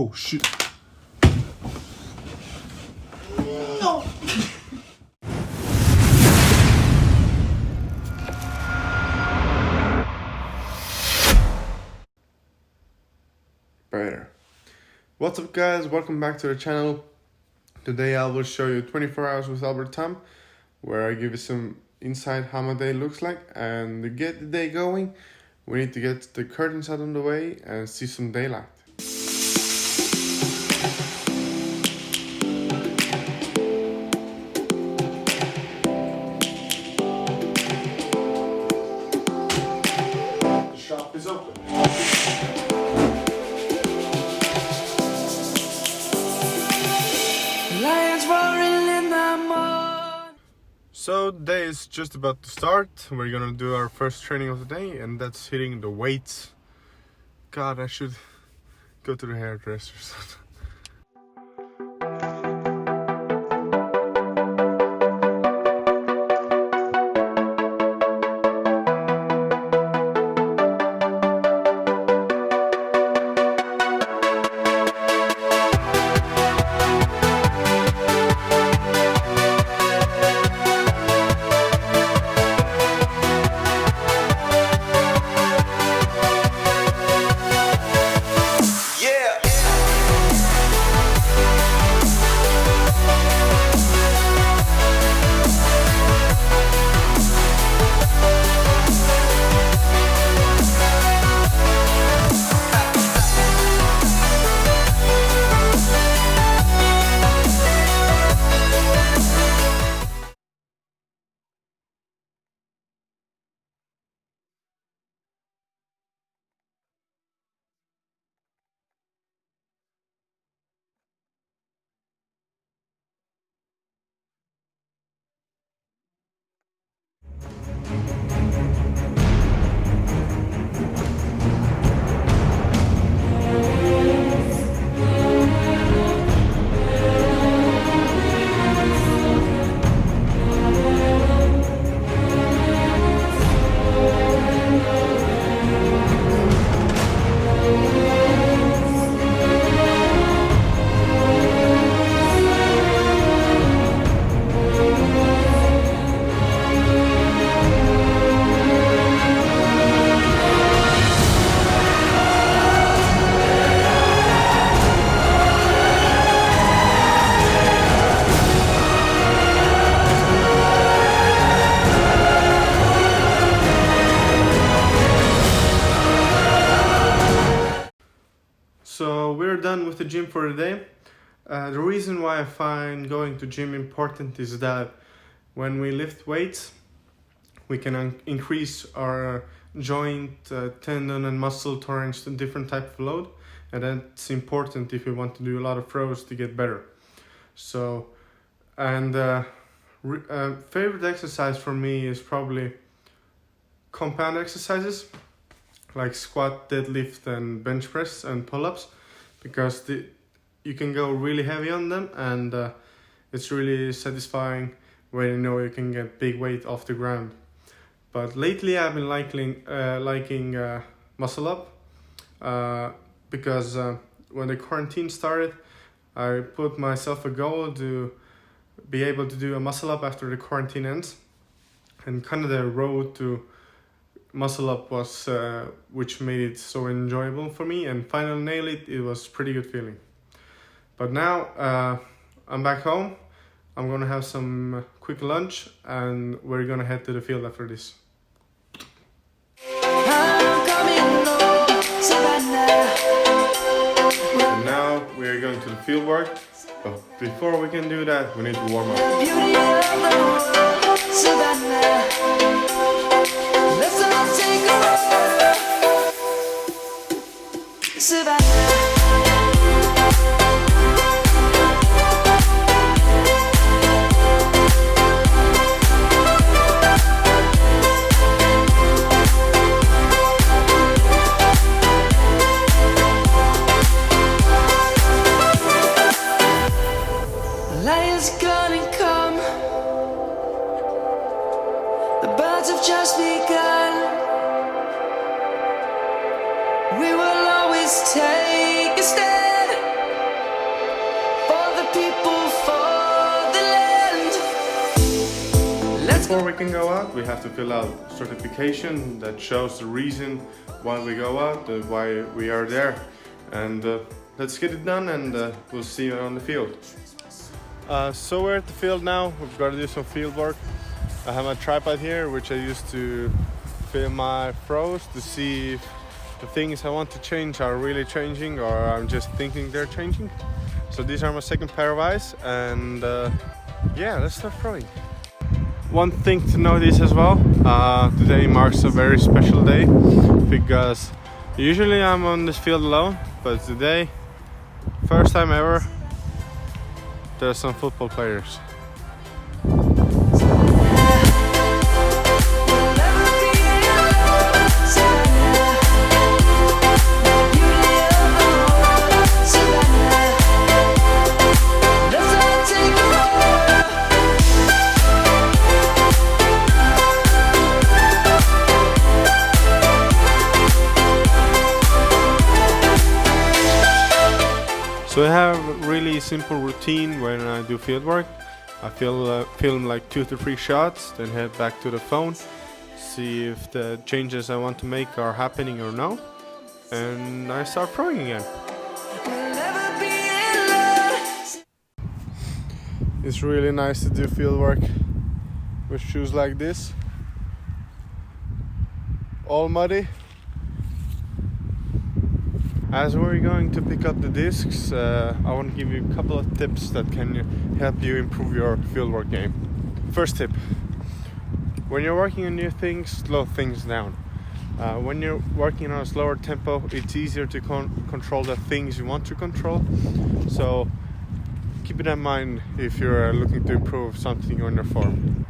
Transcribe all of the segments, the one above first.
Oh shit. No. Better. What's up guys, welcome back to the channel. Today I will show you 24 hours with Albert Tamm, where I give you some insight how my day looks like. And to get the day going, we need to get the curtains out of the way and see some daylight. The shop is open. So the day is just about to start. We're gonna do our first training of the day, and that's hitting the weights. God, I should go to the hairdresser. So we're done with the gym for the day. The reason why I find going to gym important is that when we lift weights, we can increase our joint, tendon and muscle tolerance to different type of load, and that's important if you want to do a lot of rows to get better. So, and favorite exercise for me is probably compound exercises like squat, deadlift and bench press and pull-ups, because you can go really heavy on them, and it's really satisfying when you know you can get big weight off the ground. But lately I've been liking muscle up, because when the quarantine started, I put myself a goal to be able to do a muscle up after the quarantine ends, and kind of the road to muscle up was which made it so enjoyable for me, and finally nail it. It was pretty good feeling. But now I'm back home. I'm gonna have some quick lunch, and we're gonna head to the field after this. And now we're going to the field work, but before we can do that, we need to warm up. Savannah. Light is gonna come. The birds have just begun. We will always take a stand. before we can go out, we have to fill out certification that shows the reason why we go out, why we are there. And let's get it done, and we'll see you on the field. So we're at the field now. We've got to do some field work. I have my tripod here, which I use to film my throws to see if the things I want to change are really changing or I'm just thinking they're changing. So these are my second pair of eyes, and yeah, let's start throwing. One thing to notice as well, today marks a very special day because usually I'm on this field alone, but today, first time ever, there's some football players. So I have a really simple routine when I do field work. I film like 2 to 3 shots, then head back to the phone, see if the changes I want to make are happening or no, and I start throwing again. It's really nice to do field work with shoes like this, all muddy. As we're going to pick up the discs, I want to give you a couple of tips that can help you improve your fieldwork game. First tip: when you're working on new things, slow things down. When you're working on a slower tempo, it's easier to control the things you want to control. So keep it in mind if you're looking to improve something on your form.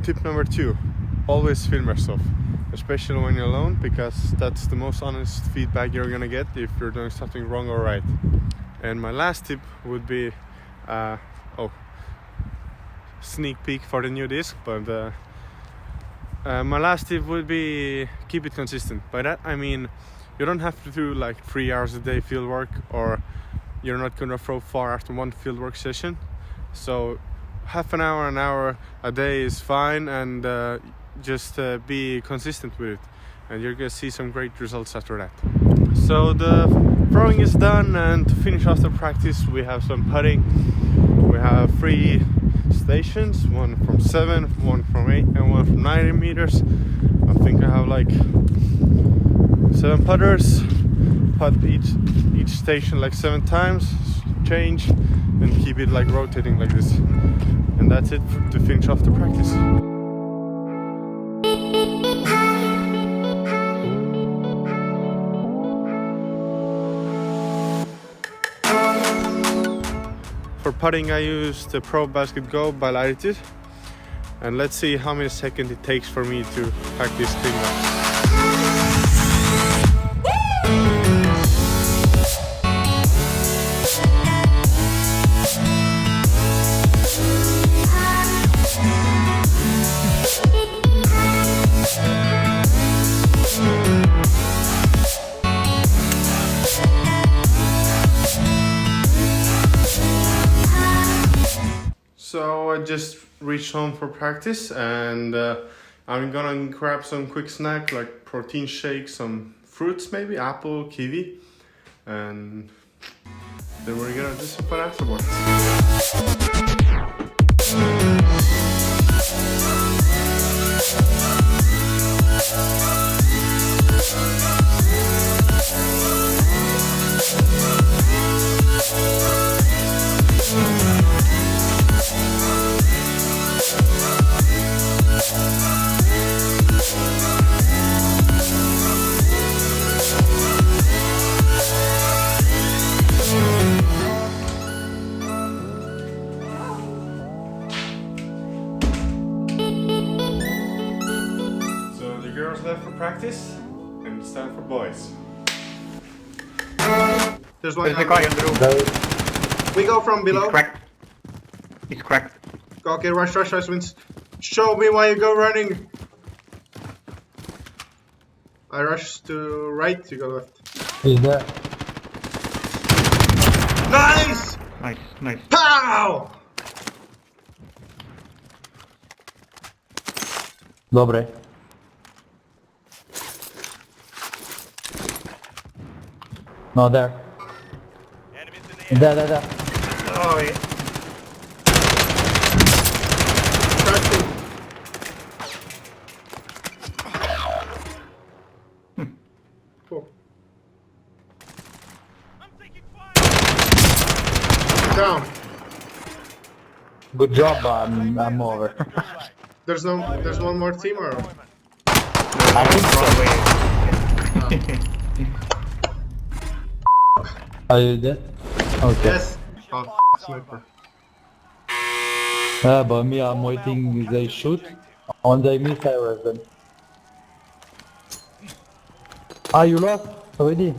Tip number 2: always film yourself, especially when you're alone, because that's the most honest feedback you're gonna get if you're doing something wrong or right. And my last tip would be, sneak peek for the new disc, but my last tip would be keep it consistent. By that I mean you don't have to do like 3 hours a day field work, or you're not gonna throw far after one field work session. So half an hour a day is fine, and just be consistent with it, and you're gonna see some great results after that. So the throwing is done, and to finish off the practice we have some putting. We have 3 stations, one from 7, one from 8, and one from 90 meters. I think I have like 7 putters. Putt each station like 7 times, change, and keep it like rotating like this. And that's it to finish off the practice. For putting I use the Pro Basket Go by Latitude, and let's see how many seconds it takes for me to pack this thing up. So I just reached home for practice, and I'm gonna grab some quick snack like protein shake, some fruits, maybe apple, kiwi, and then we're gonna do some fun afterwards. Left for practice, and it's time for boys. There's one There's a guy on the roof. We go from below. He's cracked. He's cracked. Okay, rush, Wins. Show me why you go running. I rush to right, you go left. He's there. Nice! Nice. Pow! Dobre. No, there. There. Oh, yeah. Crashing. Cool. Down. Good job, I'm over. There's one more team or? I think so. Are you dead? Okay. Yes. Oh, sniper. But me, I'm waiting, they shoot. On they miss, I was them. Ah, you lost already?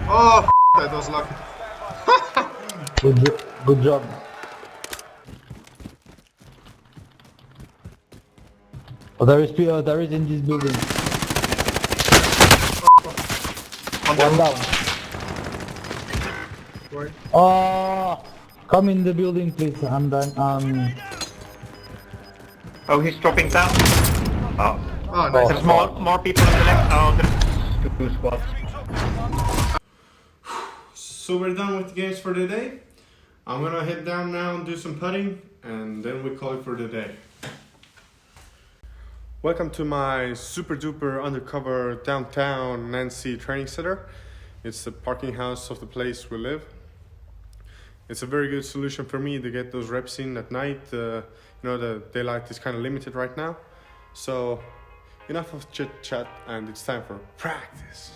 Oh, that was lucky. Good job. Oh, there is in this building. One down. Where? Oh, come in the building, please. I'm done. Oh, he's dropping down. Oh, Oh, nice. there's more people on the left. Oh, there's two squads. So we're done with the games for the day. I'm gonna head down now and do some putting, and then we call it for the day. Welcome to my super duper undercover downtown Nancy training center. It's the parking house of the place we live. It's a very good solution for me to get those reps in at night. You know, the daylight is kind of limited right now. So enough of chit chat, and it's time for practice.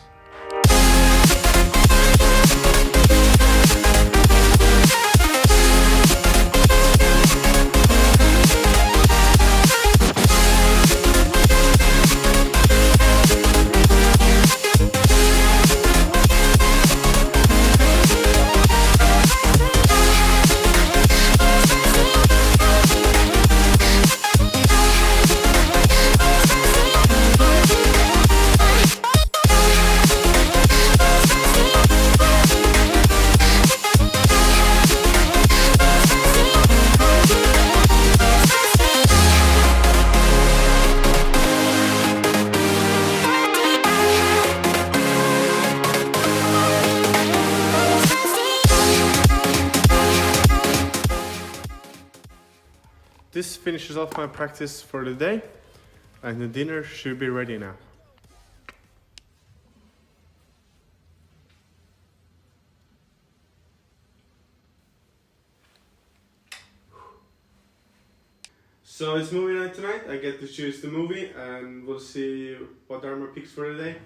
This finishes off my practice for the day, and the dinner should be ready now. So it's movie night tonight. I get to choose the movie, and we'll see what Dharma picks for the day.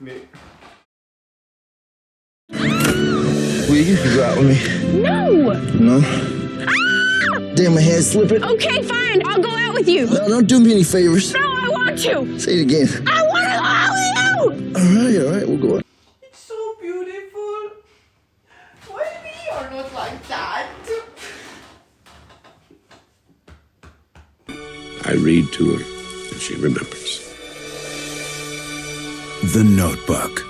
Me. Well, you can go out with me. No! No? Damn, my hand's slipping. Okay, fine. I'll go out with you. No, don't do me any favors. No, I want to. Say it again. I want to go out with you. All right, we'll go out. It's so beautiful. Why we are not like that? I read to her, and she remembers. The Notebook.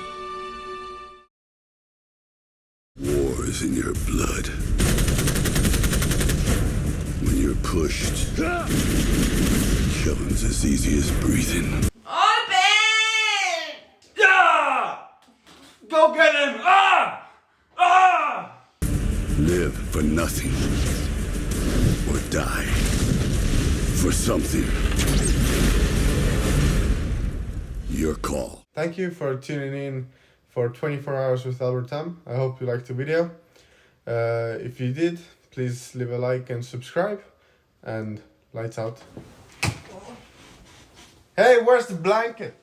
War is in your blood. When you're pushed, killing's as easy as breathing. Open! Yeah! Go get him! Ah! Ah! Live for nothing, or die for something. Your call. Thank you for tuning in for 24 hours with Albert Tamm. I hope you liked the video. If you did, please leave a like and subscribe, and lights out. Hey, where's the blanket?